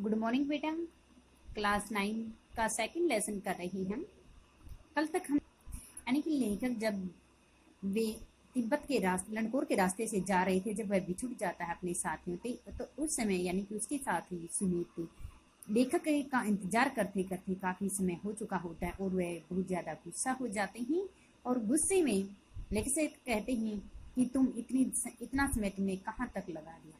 Good morning बेटा। Class 9 का second lesson कर रही हम। कल तक हम यानी कि लेखक जब वे तिब्बत के रास्ते लंडकोर के रास्ते से जा रहे थे, जब वह बिछुड़ जाता है अपने साथियों से, तो उस समय यानी कि उसके साथी सुमित थे, लेखक का इंतजार करते करते काफी समय हो चुका होता है और वह बहुत ज्यादा गुस्सा हो जाते हैं और गुस्से में लेखक से कहते हैं कि इतना समय तुमने कहाँ तक लगा दिया,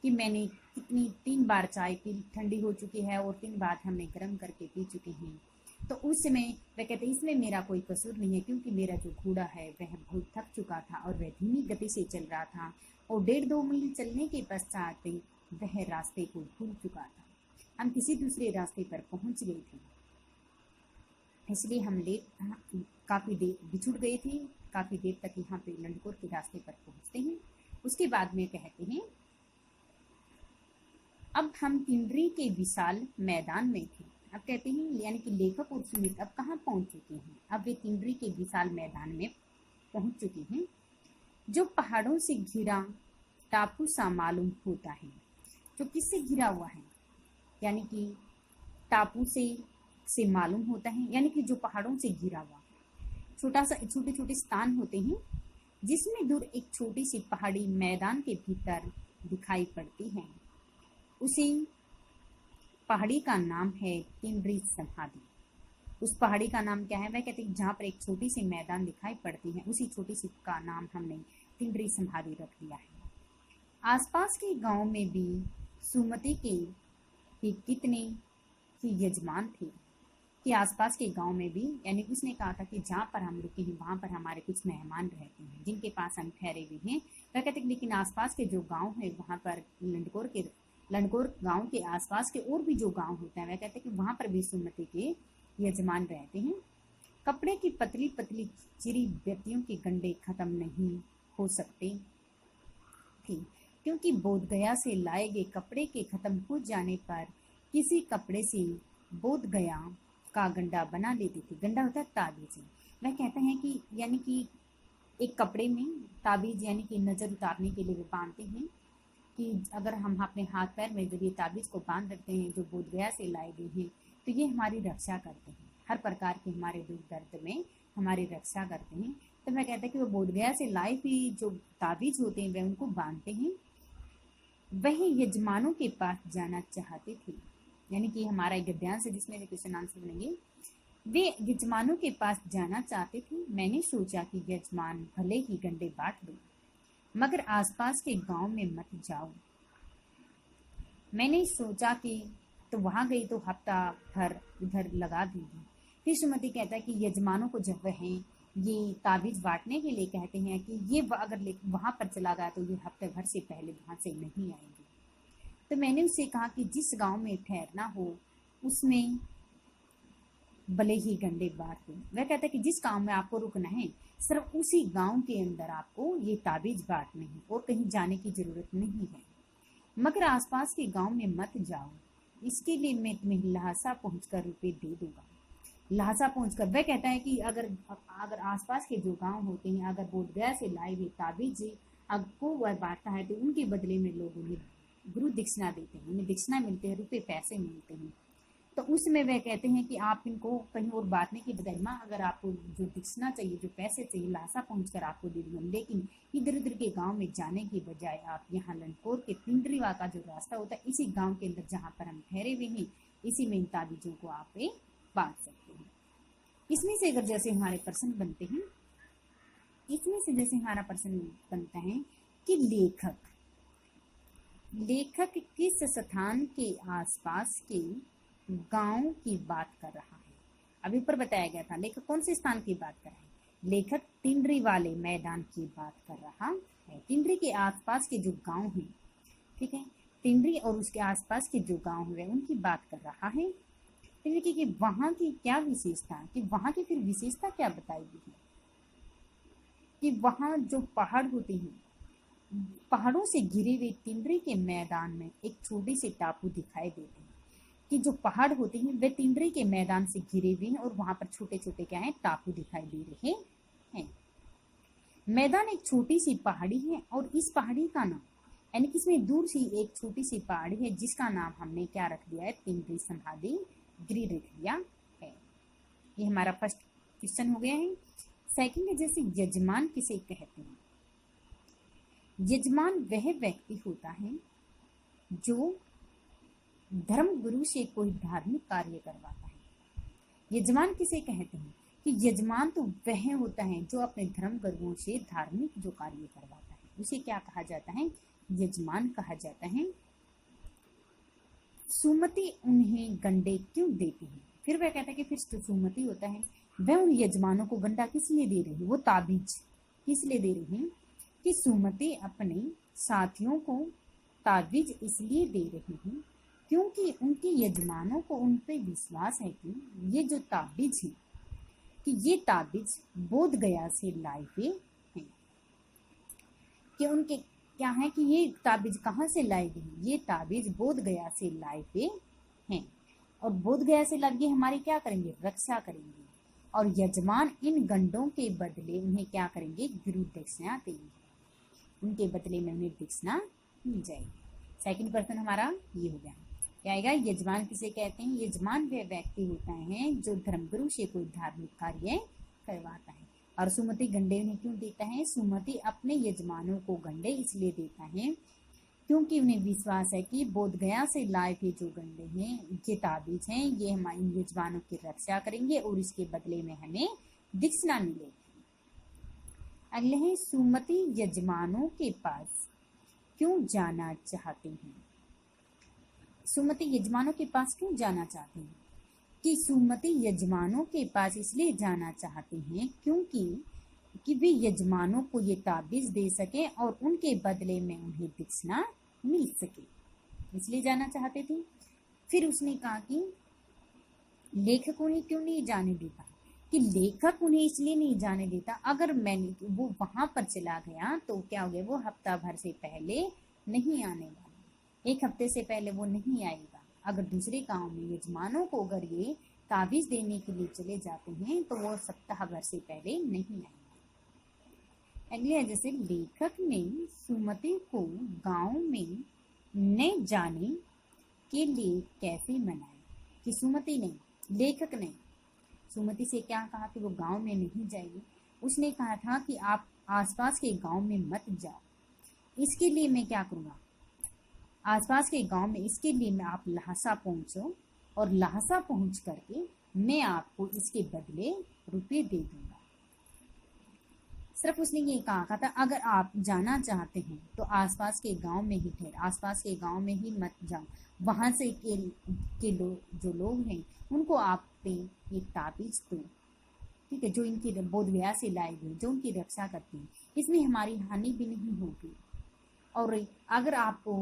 कि मैंने कितनी 3 बार चाय पी, ठंडी हो चुकी है और 3 बार हमने गर्म करके पी चुके हैं। तो उस समय वह कहते इसमें मेरा कोई कसूर नहीं है, क्योंकि मेरा जो घोड़ा है वह बहुत थक चुका था और वह धीमी गति से चल रहा था और 1.5-2 मील चलने के पश्चात वह रास्ते को भूल चुका था। हम किसी दूसरे रास्ते पर पहुंच गए थे, इसलिए हम काफी देर बिछुड़ गए थे। काफी देर तक यहाँ पे लंडकोर के रास्ते पर पहुंचते हैं। उसके बाद में कहते हैं, अब हम तिंड्री के विशाल मैदान में थे। अब कहते हैं यानी कि लेखक और सुमित अब कहाँ पहुंच चुके हैं? अब वे तिंड्री के विशाल मैदान में पहुंच चुके हैं, जो पहाड़ों से घिरा टापू सा मालूम होता है। जो किससे घिरा हुआ है? यानी कि टापू से मालूम होता है, यानी कि जो पहाड़ों से घिरा हुआ छोटे छोटे स्थान होते हैं, जिसमें दूर एक छोटी सी पहाड़ी मैदान के भीतर दिखाई पड़ती है। उसी पहाड़ी का नाम है तिंड्री समाधि। उस पहाड़ी का नाम क्या है? वह कहते हैं जहाँ पर एक छोटी सी मैदान दिखाई पड़ती है, उसी छोटी सी का नाम हमने तिंड्री समाधि रख दिया है। आसपास के गांव में भी सुमति के कितने ही यजमान थे, कि आसपास के गांव में भी, यानी उसने कहा था कि जहाँ पर हम रुके हैं वहां पर हमारे कुछ मेहमान रहते हैं जिनके पास हम ठहरे हुए हैं। वह कहते हैं लेकिन आसपास के जो गांव है वहां पर लंडकोर गांव के आसपास के और भी जो गांव होते हैं, वह कहते हैं कि वहां पर भी सुमति के यजमान रहते हैं। कपड़े की पतली पतली चिरी व्यक्तियों के गंडे खत्म नहीं हो सकते थे, क्योंकि बोधगया से लाए गए कपड़े के खत्म हो जाने पर किसी कपड़े से बोधगया का गंडा बना लेती थी। गंडा होता है ताबीज। वह कहते हैं कि यानी कि एक कपड़े में ताबीज यानी कि नजर उतारने के लिए वो बांधते हैं, कि अगर हम अपने हाथ पैर में जब ये ताबीज को बांध रखते हैं जो बोधगया से लाए गए हैं, तो ये हमारी रक्षा करते हैं, हर प्रकार के हमारे दुख दर्द में हमारी रक्षा करते हैं। तो मैं कहता कि वो बोधगया से लाए हुए जो ताबीज होते हैं वह उनको बांधते हैं। वह यजमानों के पास जाना चाहते थे, यानी कि हमारा एक गद्यांश है जिसमें से क्वेश्चन आंसर बनेंगे। वे यजमानों के पास जाना चाहते थे। मैंने सोचा कि यजमान भले ही गंडे बांट दो, मगर आसपास के गांव में मत जाओ। मैंने सोचा कि तो वहां गई तो हफ्ता भर इधर लगा दूंगी। फिर सुमति कहता है कि यजमानों को जब वह ये ताबीज बांटने के लिए कहते हैं कि ये अगर वहां पर चला गया तो ये हफ्ते भर से पहले वहां से नहीं आएंगे। तो मैंने उससे कहा कि जिस गांव में ठहरना हो उसमें भले ही गंडे बांट दो। वह कहता है कि जिस गांव में आपको रुकना है सिर्फ उसी गांव के अंदर आपको ये ताबीज बांटने हैं और कहीं जाने की जरूरत नहीं है, मगर आसपास के गांव में मत जाओ। इसके लिए मैं तुम्हें लहासा पहुंचकर रुपए दे दूंगा। लहासा पहुंचकर वह कहता है कि अगर आसपास के जो गांव होते हैं, अगर बोधगया से लाए हुए ताबीज आपको वह बांटता है तो उनके बदले में लोग उन्हें गुरु दक्षिणा देते हैं, उन्हें दक्षिणा मिलते हैं, रुपए पैसे मिलते हैं। तो उसमें वह कहते हैं कि आप इनको कहीं और बांटने की बजाय माँ, अगर आपको जो दक्षिणा चाहिए, जो पैसे चाहिए, लहासा पहुंचकर आपको दे दूंगा, लेकिन इधर उधर के गांव में जाने की बजाय आप यहाँ लंडकोर के तिंड्रीवा का जो रास्ता होता है, इसी गांव के अंदर जहाँ पर हम ठहरे हुए हैं, इसी में इन ताबीजों को आप बांट सकते हैं। इसमें से अगर जैसे हमारे प्रश्न बनते हैं, इसमें से जैसे हमारा प्रश्न बनता है कि लेखक किस स्थान के आसपास के गांव की बात कर रहा है? अभी ऊपर बताया गया था लेखक कौन से स्थान की बात कर रहा है। लेखक तिंड्री वाले मैदान की बात कर रहा है। तिंड्री के आसपास के जो गांव हैं, ठीक है, तिंड्री और उसके आसपास के जो गांव है उनकी बात कर रहा है। तिंड्री की वहां की क्या विशेषता है, कि वहां की फिर विशेषता क्या बताई गई है, कि वहां जो पहाड़ होते हैं, पहाड़ों से घिरे हुए तिंड्री के मैदान में एक छोटे से टापू दिखाई देते हैं, कि जो पहाड़ होते हैं वे तिंड्री के मैदान से घिरे हुए हैं और वहां पर छोटे छोटे क्या है, टापू दिखाई दे रहे हैं। मैदान एक छोटी सी पहाड़ी है और इस पहाड़ी का नाम यानी कि इसमें दूर सी एक छोटी सी पहाड़ी है जिसका नाम हमने क्या रख दिया है, तिंद्री समाधि गिरी रख दिया है। ये हमारा फर्स्ट क्वेश्चन हो गया है। सेकंड है जैसे यजमान किसे कहते हैं। यजमान वह व्यक्ति होता है जो धर्म गुरु से कोई धार्मिक कार्य करवाता है। यजमान किसे कहते हैं कि यजमान तो वह होता है जो अपने धर्म गुरुओं से धार्मिक जो कार्य करवाता है, उसे क्या कहा जाता है, यजमान कहा जाता है। सुमति उन्हें गंडे क्यों देती है। फिर वह कहता है कि फिर तो सुमति होता है, वह उन यजमानों को गंडा किस लिए दे रही है, वो ताबीज किस लिए दे रही है कि सुमति अपने साथियों को ताबीज इसलिए दे रही है क्योंकि उनके यजमानों को उन पे विश्वास है कि ये जो ताबीज है कि ये ताबीज बोध गया से लाए हुए हैं। कि उनके क्या है कि ये ताबीज कहाँ से लाई गई, ये ताबीज बोध गया से लाए हुए हैं और बोध गया से लाए हमारी क्या करेंगे, रक्षा करेंगे। और यजमान इन गंडों के बदले उन्हें क्या करेंगे, गुरु दक्षिणा देंगे, उनके बदले में उन्हें दक्षिणा मिल जाएगी। सेकंड क्वेश्चन हमारा ये हो गया। क्या आएगा, यजमान किसे कहते हैं। यजमान वह व्यक्ति होता है जो धर्मगुरु से कोई धार्मिक कार्य करवाता है। और सुमति गंडे उन्हें क्यों देता है, सुमति अपने यजमानों को गंडे इसलिए देता है क्योंकि उन्हें विश्वास है कि बोध गया से लाए हुए जो गंडे हैं, ये ताबीज हैं, ये हमारे यजमानों की रक्षा करेंगे और इसके बदले में हमें दक्षिणा मिलेगी। अगले हैं, सुमति यजमानों के पास क्यों जाना चाहते हैं। सुमति यजमानों के पास क्यों जाना चाहते हैं कि सुमति यजमानों के पास इसलिए जाना चाहते हैं क्योंकि वे यजमानों को ये ताबीज दे सके और उनके बदले में उन्हें दक्षिणा मिल सके, इसलिए जाना चाहते थे। फिर उसने कहा कि लेखक उन्हें क्यों नहीं जाने देता, कि लेखक उन्हें इसलिए नहीं जाने देता, अगर मैंने वो वहां पर चला गया तो क्या हो गया, वो हफ्ता भर से पहले नहीं आने वाला, एक हफ्ते से पहले वो नहीं आएगा। अगर दूसरे गांव में यजमानों को अगर ये ताबीज देने के लिए चले जाते हैं तो वो सप्ताह भर से पहले नहीं आएंगे। अगले है जैसे लेखक ने सुमति को गांव में न जाने के लिए कैसे मनाया। कि सुमति ने, लेखक ने सुमति से क्या कहा कि वो गांव में नहीं जाएगी। उसने कहा था कि आप आसपास के गांव में मत जाओ, इसके लिए मैं क्या करूँगा, आसपास के गांव में इसके लिए मैं आप लहासा पहुंचो और लहासा पहुंच करके मैं आपको इसके बदले रुपए दे दूंगा। सिर्फ उसने ये कहा था अगर आप जाना चाहते हैं तो आसपास के गांव में ही ठहर, आसपास के गांव में ही मत जाओ, वहां से के जो लोग हैं उनको आप पे एक ताबीज दो, ठीक है, जो इनकी बोध गया से लाई गई, जो उनकी रक्षा करती है, इसमें हमारी हानि भी नहीं होगी। और अगर आपको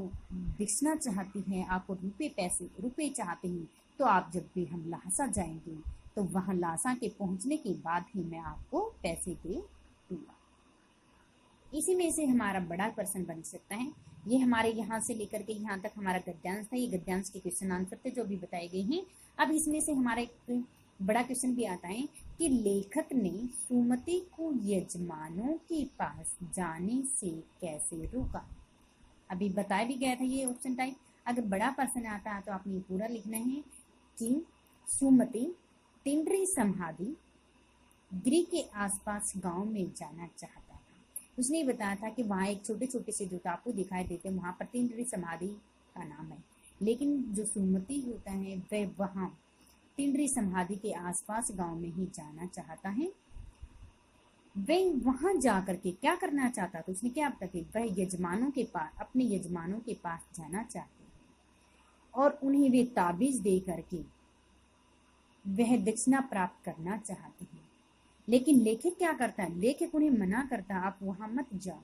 दक्षिणा चाहती हैं, आपको रुपए चाहते हैं तो आप जब भी हम लहासा जाएंगे तो वहां लहासा के पहुंचने के बाद ही मैं आपको पैसे दे दूंगा। इसी में से हमारा बड़ा प्रश्न बन सकता है। ये हमारे यहाँ से लेकर के यहाँ तक हमारा गद्यांश था, ये गद्यांश के क्वेश्चन आंसर थे जो भी बताए गए हैं। अब इसमें से हमारा एक बड़ा क्वेश्चन भी आता है कि लेखक ने सुमति को यजमानों के पास जाने से कैसे रोका। अभी बताया भी गया था ये ऑप्शन टाइप। अगर बड़ा प्रश्न आता है तो आपने पूरा लिखना है कि सुमति तिंद्री समाधि गिरी के आसपास गांव में जाना चाहता था। उसने बताया था कि वहाँ एक छोटे छोटे से जो टापू दिखाई देते हैं वहाँ पर तिंद्री समाधि का नाम है, लेकिन जो सुमति होता है वह वहाँ तिंद्री समाधि के आसपास गांव में ही जाना चाहता है। वह वहां जाकर के क्या करना चाहता था, उसने क्या बताया कि वह यजमानों के पास, अपने यजमानों के पास जाना चाहते हैं और उन्हें वे ताबीज दे करके वह दक्षिणा प्राप्त करना चाहते हैं। लेकिन लेखक क्या करता है, लेखक उन्हें मना करता है आप वहां मत जाओ,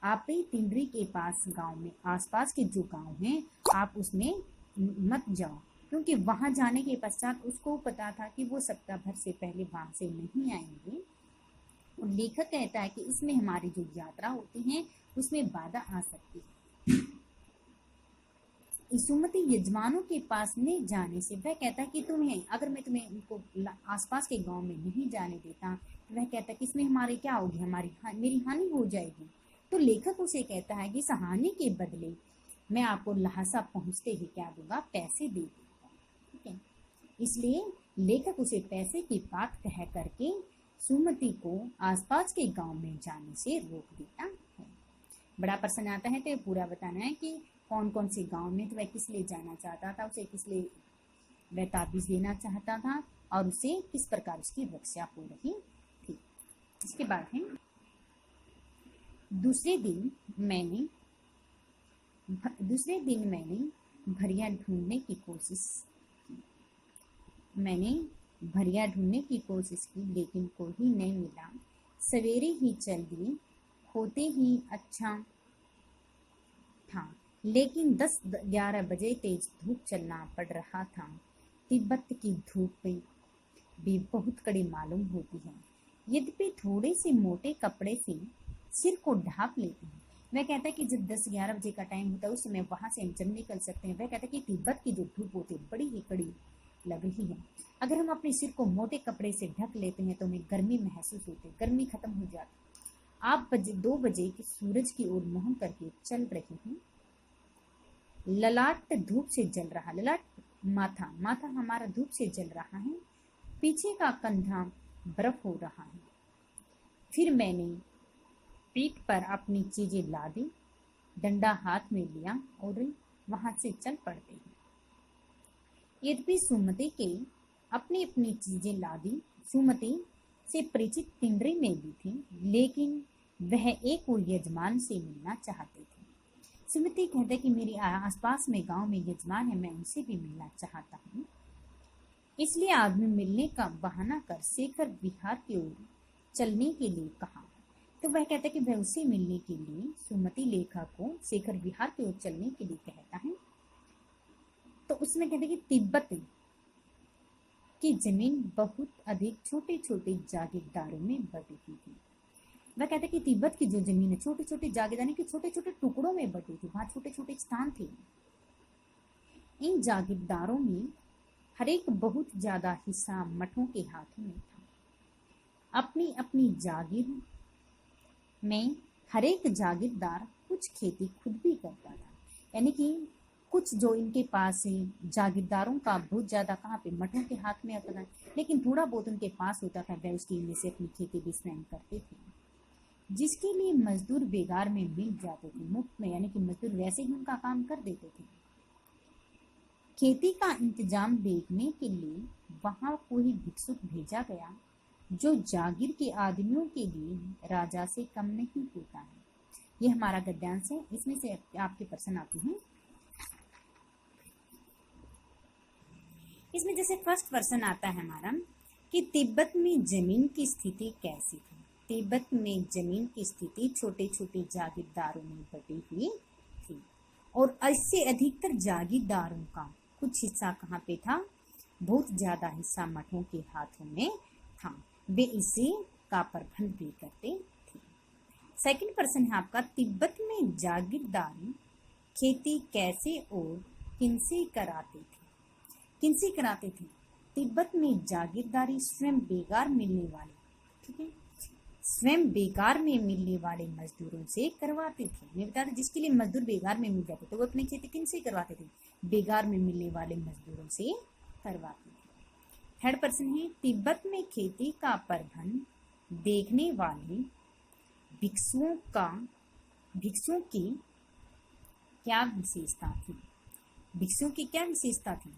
आप ही तिंद्री के पास गांव में, आसपास के जो गांव हैं आप उसमें मत जाओ, क्योंकि वहां जाने के पश्चात उसको पता था कि वो सप्ताह भर से पहले वहां से नहीं आएंगे। और लेखक कहता है कि इसमें हमारी जो यात्रा होती है उसमें बाधा आ सकती है। सुमति यजमानों के पास नहीं जाने से वह कहता है कि तुम्हें, अगर मैं तुम्हें उनको आसपास के गांव में नहीं जाने देता तो वह कहता है कि इसमें हमारी क्या होगी, मेरी हानि हो जाएगी। तो लेखक उसे कहता है कि सहानी के बदले मैं आपको लहासा पहुंचते ही क्या दूंगा, पैसे दे दूंगा। ठीक है, इसलिए लेखक उसे पैसे की बात कह करके सुमति को आसपास के गांव में जाने से रोक देता है। बड़ा प्रश्न आता है तो ये पूरा बताना है कि कौन कौन से गांव में, तो वह किस लिए जाना चाहता था, उसे किस लिए वह ताबीज देना चाहता था और उसे किस प्रकार उसकी रक्षा हो रही थी। इसके बाद है दूसरे दिन मैंने भरिया ढूंढने की कोशिश की लेकिन कोई नहीं मिला। सवेरे ही चल दिए, होते ही अच्छा था, लेकिन 10-11 बजे तेज धूप चलना पड़ रहा था। तिब्बत की धूप भी बहुत कड़ी मालूम होती है, यद्यपि थोड़े से मोटे कपड़े से सिर को ढांप लेते हैं। वह कहता है कि जब 10-11 बजे का टाइम होता है उस समय वहां से हम जब निकल सकते हैं। वह कहता है कि तिब्बत की जो धूप होती है बड़ी ही कड़ी लग रही है, अगर हम अपने सिर को मोटे कपड़े से ढक लेते हैं तो हमें गर्मी महसूस होती है, गर्मी खत्म हो जाती। आप 2 बजे की सूरज की ओर मुंह करके चल रहे हैं, ललाट धूप से जल रहा, ललाट माथा हमारा धूप से जल रहा है, पीछे का कंधा बर्फ हो रहा है। फिर मैंने पीठ पर अपनी चीजें लादी, डंडा हाथ में लिया और वहां से चल पड़ते हैं। यद्यपि सुमति के अपनी अपनी चीजें लादी, सुमति से परिचित तिंडरी में भी थी, लेकिन वह एक और यजमान से मिलना चाहते थे। सुमति कहते कि मेरे आसपास में गांव में यजमान है, मैं उनसे भी मिलना चाहता हूँ। इसलिए आदमी मिलने का बहाना कर शेखर विहार की ओर चलने के लिए कहा। तो वह कहता है कि वह उसे मिलने के लिए सुमति लेखक को शेखर विहार की ओर चलने के लिए कहता है। तो उसमें कहते कि तिब्बत की जमीन बहुत अधिक छोटे छोटे जागीरदारों में बटी हुई थी। वह कहते कि तिब्बत की जो जमीन है छोटे छोटे जागीरदारी के छोटे छोटे टुकड़ों में बटी थी, वहां छोटे छोटे स्थान थे। इन जागीरदारों में हर एक बहुत ज्यादा हिस्सा मठों के हाथों में था। अपनी अपनी जागीर में हर एक जागीरदार कुछ खेती खुद भी करता था, यानी कि कुछ जो इनके पास जागीरदारों का बहुत ज्यादा कहाँ पे मठों के हाथ में होता था, लेकिन थोड़ा बहुत उनके पास होता था, वह उसकी में से अपनी खेती भी स्वयं करते थे, जिसके लिए मजदूर बेगार में मिल जाते थे मुफ्त में, यानी कि मजदूर वैसे ही उनका काम कर देते थे। खेती का इंतजाम देखने के लिए वहां कोई भिक्षुक भेजा गया, जो जागीर के आदमियों के लिए राजा से कम नहीं होता है। यह हमारा गद्यांश है, इसमें से आपके प्रश्न आते हैं। इसमें जैसे फर्स्ट प्रश्न आता है हमारा कि तिब्बत में जमीन की स्थिति कैसी थी। तिब्बत में जमीन की स्थिति छोटे छोटे जागीरदारों में बटी हुई थी और इससे अधिकतर जागीरदारों का कुछ हिस्सा कहाँ पे था, बहुत ज्यादा हिस्सा मठों के हाथों में था, वे इसी का प्रबंध भी करते थे। सेकंड प्रश्न है आपका, तिब्बत में जागीरदारी खेती कैसे और किनसे कराते थे। किनसे कराते थे? तिब्बत में जागीरदारी स्वयं बेगार मिलने वाले, ठीक है, स्वयं बेगार में मिलने वाले मजदूरों से करवाते थे। मैं बता दें जिसके लिए मजदूर बेगार में मिल जाते थे वो अपनी खेती किनसे करवाते थे, बेगार में मिलने वाले मजदूरों से करवाते थे। थर्ड प्रश्न है, तिब्बत में खेती का प्रबंध देखने वाले भिक्षुओं की क्या विशेषता थी। भिक्षुओं की क्या विशेषता थी?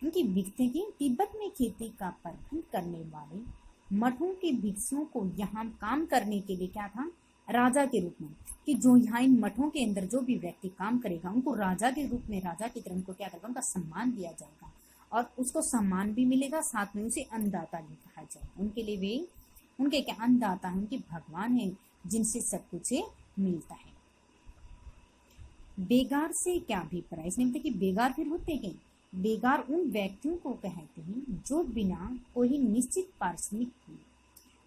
उनकी दिखते कि तिब्बत में खेती का प्रबंध करने वाले मठों के भिक्षुओं को यहाँ काम करने के लिए क्या था, राजा के रूप में, कि जो यहाँ इन मठों के अंदर जो भी व्यक्ति काम करेगा उनको राजा के रूप में, राजा की तरह उनको क्या करेगा, उनका सम्मान दिया जाएगा और उसको सम्मान भी मिलेगा, साथ में उसे अन्नदाता भी कहा जाएगा। उनके लिए वे उनके क्या अन्नदाता है, उनके भगवान है जिनसे सब कुछ मिलता है। बेगार से क्या अभिप्राय, इसने बताया कि बेगार फिर होते हैं, बेगार उन व्यक्तियों को कहते हैं जो बिना कोई निश्चित पारिश्रमिक के,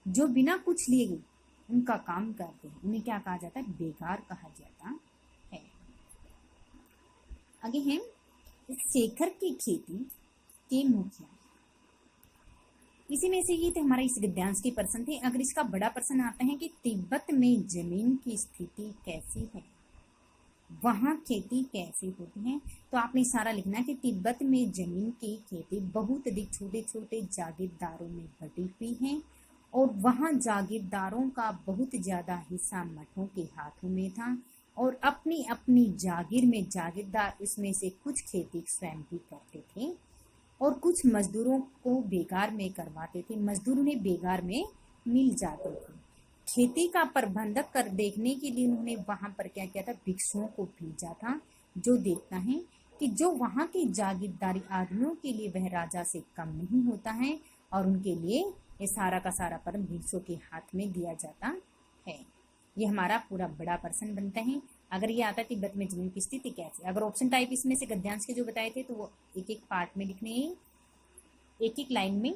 जो बिना कुछ लिए गए उनका काम करते हैं, उन्हें क्या कहा जाता है, बेगार कहा जाता है। आगे है शेखर की खेती के मुखिया। इसी में से ये थे हमारा इस गद्यांश के प्रश्न थे। अगर इसका बड़ा प्रश्न आता है कि तिब्बत में जमीन की स्थिति कैसी है, वहां खेती कैसी होती है, तो आपने सारा लिखना है कि तिब्बत में जमीन की खेती बहुत अधिक छोटे छोटे जागीरदारों में बटी हुई है और वहां जागीरदारों का बहुत ज्यादा हिस्सा मठों के हाथों में था और अपनी अपनी जागीर में जागीरदार इसमें से कुछ खेती स्वयं भी करते थे और कुछ मजदूरों को बेगार में करवाते थे। मजदूर उन्हें बेगार में मिल जाते थे। खेती का प्रबंधक कर देखने के लिए उन्होंने वहां पर क्या किया था, भिक्षुओं को भेजा था, जो देखता है कि जो वहां के जागीरदारी आदमियों के लिए वह राजा से कम नहीं होता है और उनके लिए ये सारा का सारा पर्व भिक्षुओं के हाथ में दिया जाता है। ये हमारा पूरा बड़ा प्रश्न बनता है। अगर ये आता है तिब्बत में जमीन की स्थिति कैसे, अगर ऑप्शन टाइप इसमें से गद्यांश के जो बताए थे तो वो एक एक पार्ट में लिखने हैं, एक एक लाइन में,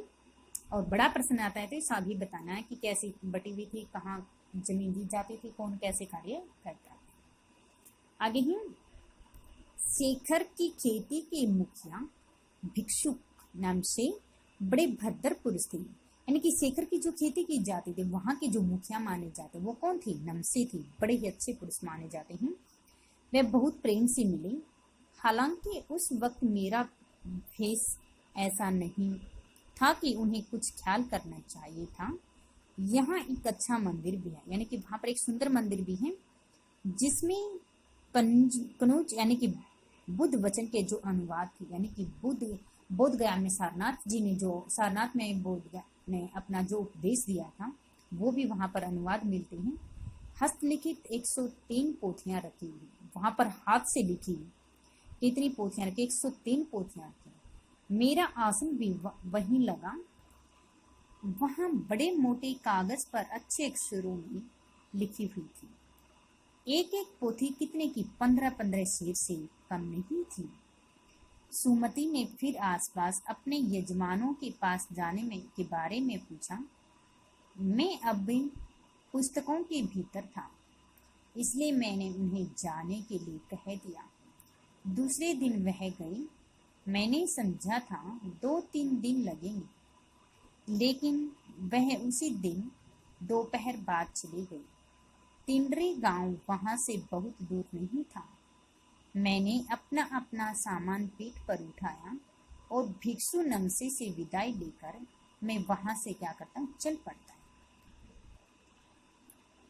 और बड़ा प्रश्न आता है तो सभी बताना है कि कैसी बटी हुई थी, कहाँ जमीन दी जाती थी, कौन कैसे कार्य करता है। आगे ही शेखर की खेती के मुखिया भिक्षुक नाम से बड़े भद्र पुरुष थे, यानी कि शेखर की जो खेती की जाती थी वहां के जो मुखिया माने जाते वो कौन थी, नमसे थी, बड़े ही अच्छे पुरुष माने जाते हैं। वे बहुत प्रेम से मिले। हालांकि उस वक्त मेरा भेष ऐसा नहीं था कि उन्हें कुछ ख्याल करना चाहिए था। यहाँ एक अच्छा मंदिर भी है, यानी कि वहां पर एक सुंदर मंदिर भी है जिसमें कनौज यानी कि बुद्ध वचन के जो अनुवाद थे, यानी कि बोध गया में सारनाथ जी ने जो सारनाथ में बोध ने अपना जो उपदेश दिया था वो भी वहां पर अनुवाद मिलते हैं। हस्तलिखित 103 पोथियां रखी हुई, वहां पर हाथ से लिखी कितनी पोथियां रखी, 103 पोथियां रखी। मेरा आसन भी वहीं लगा। वहां बड़े मोटे कागज पर अच्छे अक्षरों में लिखी हुई थी। एक एक पोथी कितने की, 15-15 शेर से कम नहीं थी। सुमति ने फिर आसपास अपने यजमानों के पास जाने में के बारे में पूछा। मैं अब भी पुस्तकों के भीतर था, इसलिए मैंने उन्हें जाने के लिए कह दिया। दूसरे दिन वह गई। मैंने समझा था 2-3 दिन लगेंगे, लेकिन वह उसी दिन दोपहर बाद चली गई। तिंडरी गांव वहां से बहुत दूर नहीं था। मैंने अपना अपना सामान पीठ पर उठाया और भिक्षु नमसे से विदाई लेकर मैं वहां से क्या करता हूँ, चल पड़ता है।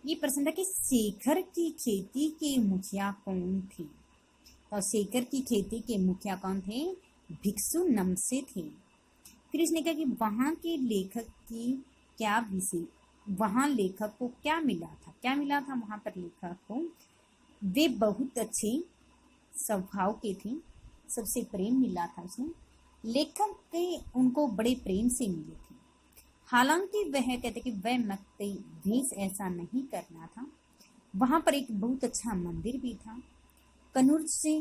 ये प्रश्न था कि शेखर की खेती के मुखिया कौन थे, तो शेखर की खेती के मुखिया कौन थे, भिक्षु नमसे थे। फिर इसने कहा कि वहां के लेखक की क्या विषय, वहां लेखक को क्या मिला था, क्या मिला था वहां पर लेखक को, वे बहुत अच्छे स्वभाव के थे, सबसे प्रेम मिला था उसे। लेखक के उनको बड़े प्रेम से मिले थे। हालांकि वह कहते कि वह मकते भेष ऐसा नहीं करना था। वहां पर एक बहुत अच्छा मंदिर भी था। कनूर से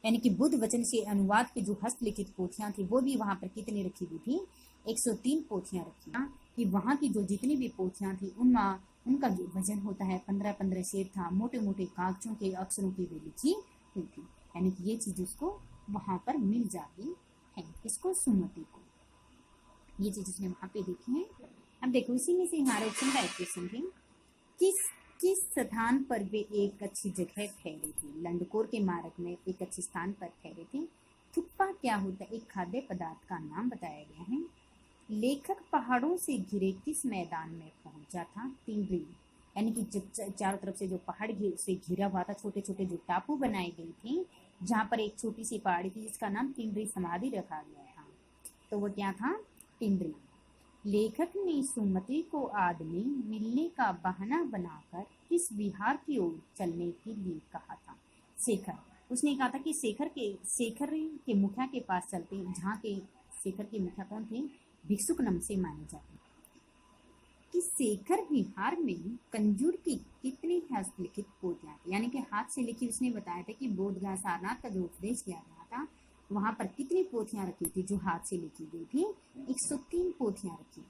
यानी कि बुद्ध वचन से अनुवाद की जो हस्तलिखित पोथियां थी वो भी वहां पर कितनी रखी हुई थी, 103 पोथियां रखी कि वहां की जो जितनी भी पोथियां थी उनका जो वजन होता है 15-15 शेर था। मोटे मोटे कागजों के अक्षरों की वे लिखी हुई थी, यानी कि ये चीज उसको वहां पर मिल जाती है, इसको सुमति को, ये चीज उसने वहां पे देखी है। अब देखो इसी में से हमारे ऑप्शन का क्वेश्चन थे, किस स्थान पर वे एक अच्छी जगह ठहरे थे। लंडकोर के मार्ग में एक अच्छे स्थान पर ठहरे थे। थुप्पा क्या होता है, एक खाद्य पदार्थ का नाम बताया गया है। लेखक पहाड़ों से घिरे किस मैदान में पहुंचा था, तिंडरी, यानी कि चारों तरफ से जो पहाड़ से घिरा हुआ था, छोटे छोटे जो टापू बनाए गए थे, जहाँ पर एक छोटी सी पहाड़ी थी जिसका नाम तिंडरी समाधि रखा गया था, तो वो क्या था, तिंडरी। लेखक ने सुमति को आदमी मिलने का बहाना बनाकर किस विहार की ओर चलने के लिए कहा था, शेखर, उसने कहा था कि शेखर के मुखिया के पास चलते, जहाँ के शेखर के मुखिया कौन थे, भिक्षुक नमसे माने जाते। कि शेखर विहार में कंजूर की कितनी हस्तलिखित पोथियां थी, यानी कि हाथ से लिखी, उसने बताया था कि बोधगया सारनाथ का जो उपदेश किया गया था वहां पर कितनी पोथियां रखी थी जो हाथ से लिखी गई थी, 103 पोथियां रखी थी।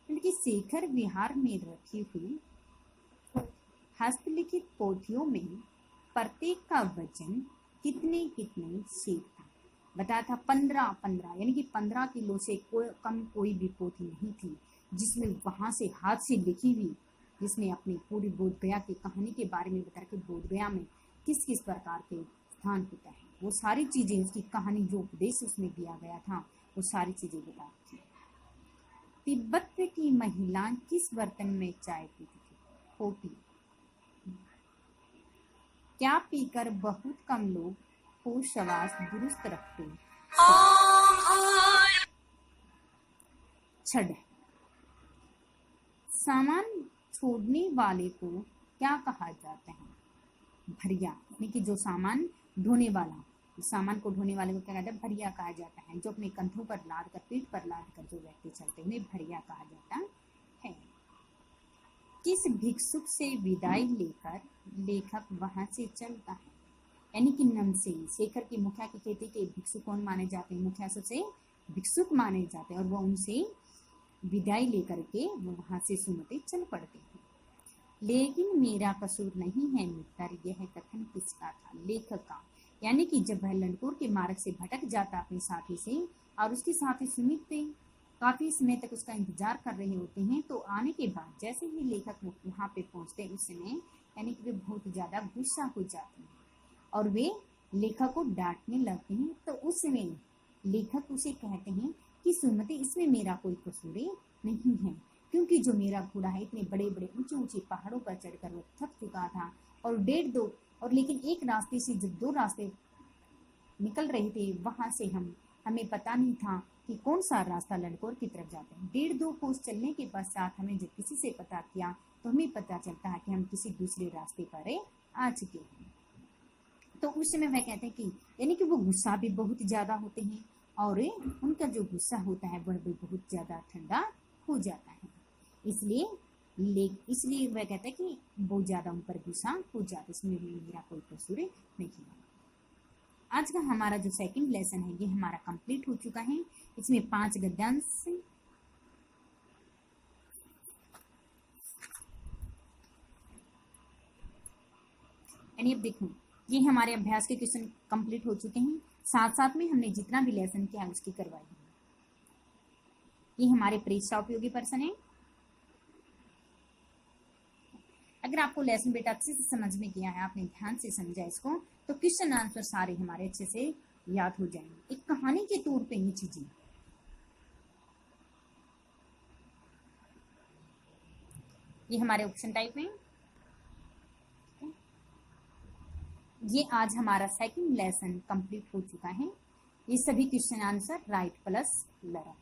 यानी कि शेखर विहार में रखी हुई हस्तलिखित पोथियों में प्रत्येक का वजन कितने कितने शेर था, बताया था 15 यानी कि 15 किलो से कम कोई भी पोथी नहीं थी जिसमें वहां से हाथ से लिखी हुई, जिसमें अपनी पूरी बोध गया की कहानी के बारे में बताया कि बोध गया में किस किस प्रकार के स्थान होता है, वो सारी चीजें, उसकी कहानी जो उपदेश उसमें दिया गया था वो सारी चीजें बता थी। तिब्बत की महिला किस बर्तन में चाय पीती थी? पोटी। क्या पीकर बहुत कम लोग होश हवास दुरुस्त रखते? छड़। सामान छोड़ने वाले को क्या कहा जाता है? भरिया, यानी कि जो सामान ढोने वाला, सामान को ढोने वाले को क्या कहते हैं? भरिया कहा जाता है। जो अपने कंधों पर लाद कर, पीठ पर लाद कर जो व्यक्ति चलते हैं उन्हें भरिया कहा जाता है। किस भिक्षुक से विदाई लेकर लेखक वहां से चलता है? यानी कि नमसे, शेखर की मुखिया की खेती के भिक्षुक कौन माने जाते हैं? मुखिया सबसे भिक्षुक माने जाते हैं और वो उनसे विदाई लेकर के वो वहां से सुमते चल पड़ते हैं। लेकिन मेरा कसूर नहीं है मित्र, यह कथन किसका था? लेखक का। यानी कि जब वह लंडकोर के मार्ग से भटक जाता अपने साथी से और उसके साथी सुमित काफी समय तक उसका इंतजार कर रहे होते हैं, तो आने के बाद जैसे ही लेखक वहां पे पहुंचते हैं उस समय यानी कि वे बहुत ज्यादा गुस्सा हो जाते हैं और वे लेखक को डांटने लगते हैं। तो उस समय लेखक उसे कहते हैं कि सुमति, इसमें मेरा कोई कसूर नहीं है, क्योंकि जो मेरा घोड़ा है इतने बड़े बड़े ऊंचे ऊंचे पहाड़ों पर चढ़कर वो थक चुका था और लेकिन एक रास्ते से जब दो रास्ते निकल रहे थे वहां से हमें पता नहीं था कि कौन सा रास्ता लंडकोर की तरफ जाता है। 1.5-2 कोस चलने के पश्चात हमें जब किसी से पता किया तो हमें पता चलता है कि हम किसी दूसरे रास्ते पर आ चुके हैं। तो उस समय वह कहते हैं कि यानी कि वो गुस्सा भी बहुत ज्यादा होते हैं और उनका जो गुस्सा होता है वह भी बहुत ज्यादा ठंडा हो जाता है। इसलिए वह कहते हैं कि बहुत ज्यादा उन पर गुस्सा हो जाता है, इसमें मेरा कोई कसूर नहीं है। आज का हमारा जो सेकंड लेसन है ये हमारा कंप्लीट हो चुका है। इसमें 5 गद्यांश, यानी अब देखो ये हमारे अभ्यास के क्वेश्चन कंप्लीट हो चुके हैं, साथ साथ में हमने जितना भी लेसन किया उसकी करवाई है। ये हमारे परीक्षा उपयोगी प्रश्न है। अगर आपको लेसन बेटा अच्छे से समझ में गया है, आपने ध्यान से समझा इसको, तो क्वेश्चन आंसर सारे हमारे अच्छे से याद हो जाएंगे। एक कहानी के तौर पे ये चीजें, ये हमारे ऑप्शन टाइप में, ये आज हमारा सेकंड लेसन कंप्लीट हो चुका है। ये सभी question answer right plus learn.